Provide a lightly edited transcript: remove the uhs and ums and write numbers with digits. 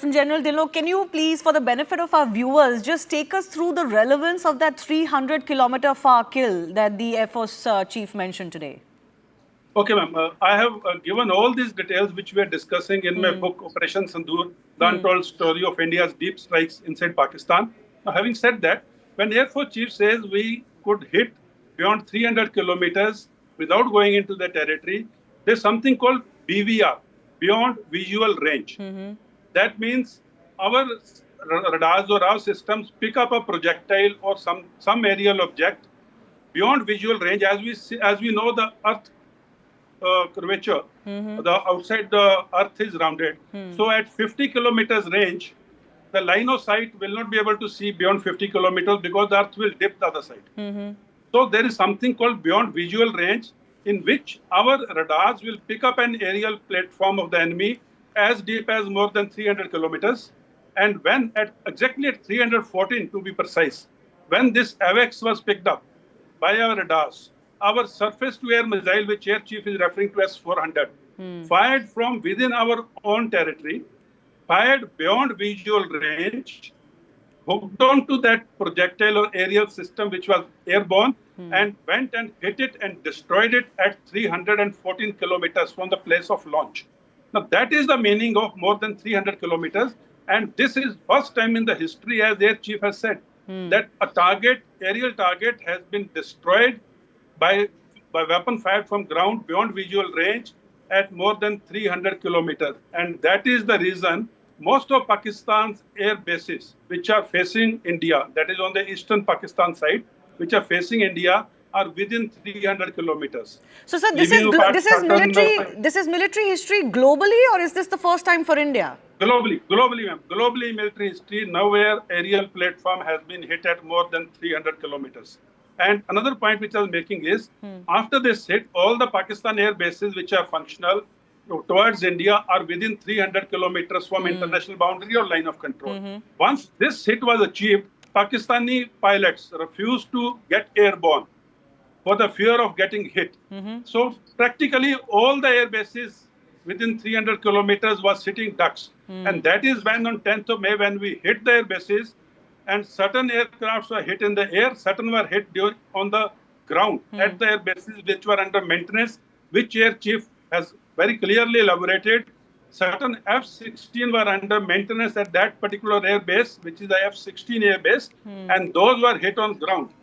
General Dhillon, can you please, for the benefit of our viewers, just take us through the relevance of that 300-kilometer far kill that the Air Force chief mentioned today? Okay, ma'am. I have given all these details which we are discussing in my book, Operation Sindoor, the untold story of India's deep strikes inside Pakistan. Now, having said that, when Air Force Chief says we could hit beyond 300 kilometers without going into the territory, there's something called BVR, Beyond Visual Range. That means our radars or our systems pick up a projectile or some aerial object beyond visual range. As we know, the Earth curvature, the outside the Earth is rounded. So at 50 kilometers range, the line of sight will not be able to see beyond 50 kilometers because the Earth will dip the other side. So there is something called beyond visual range, in which our radars will pick up an aerial platform of the enemy as deep as more than 300 kilometers. And when exactly at 314 to be precise, when this AVAX was picked up by our radars, our surface-to-air missile, which Air Chief is referring to as 400, fired from within our own territory, fired beyond visual range, hooked onto that projectile or aerial system which was airborne, and went and hit it and destroyed it at 314 kilometers from the place of launch. Now that is the meaning of more than 300 kilometers, and this is first time in the history, as Air Chief has said, that a aerial target has been destroyed by weapon fired from ground beyond visual range at more than 300 kilometers. And that is the reason most of Pakistan's air bases, which are facing India, that is on the eastern Pakistan side, which are facing India, are within 300 kilometers. So, sir, this is military history globally, or is this the first time for India? Globally, ma'am. Globally, military history, nowhere aerial platform has been hit at more than 300 kilometers. And another point which I was making is, after this hit, all the Pakistan air bases which are functional towards India are within 300 kilometers from international boundary or line of control. Once this hit was achieved, Pakistani pilots refused to get airborne for the fear of getting hit. So practically all the air bases within 300 kilometers was sitting ducks. And that is when on 10th of May, when we hit the air bases, and certain aircrafts were hit in the air, certain were hit on the ground at the air bases which were under maintenance, which Air Chief has very clearly elaborated. Certain F-16 were under maintenance at that particular air base, which is the F-16 air base, and those were hit on ground.